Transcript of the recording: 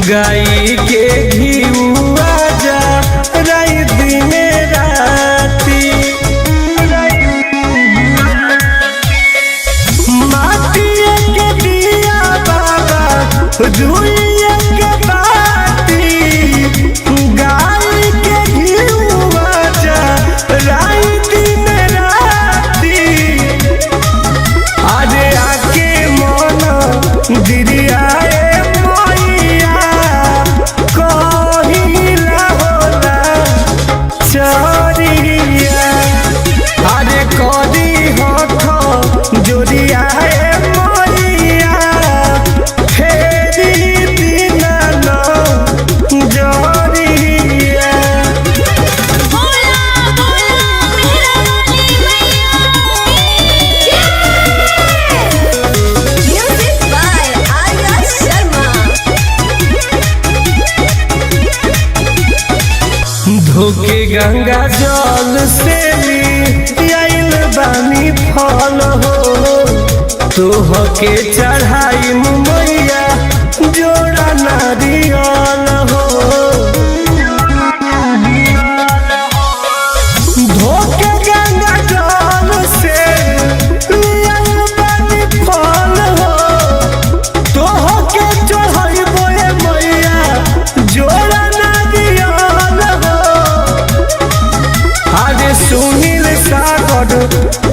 गाई के घिउआ जा राई दिने राती माटिए के दिया बाबा रुइया के बाती गाई के घिउआ जा राई दिने राती आज आके मन दिरिया धोके गंगा जल से भी आइल बानी फल हो तोहके चढ़ाई मैया जोड़ा नारियल हो धोके गंगा जल से आइल बानी फल हो तोहके चढ़ाई मैया जोड़ा नारियल हो सुनील सागर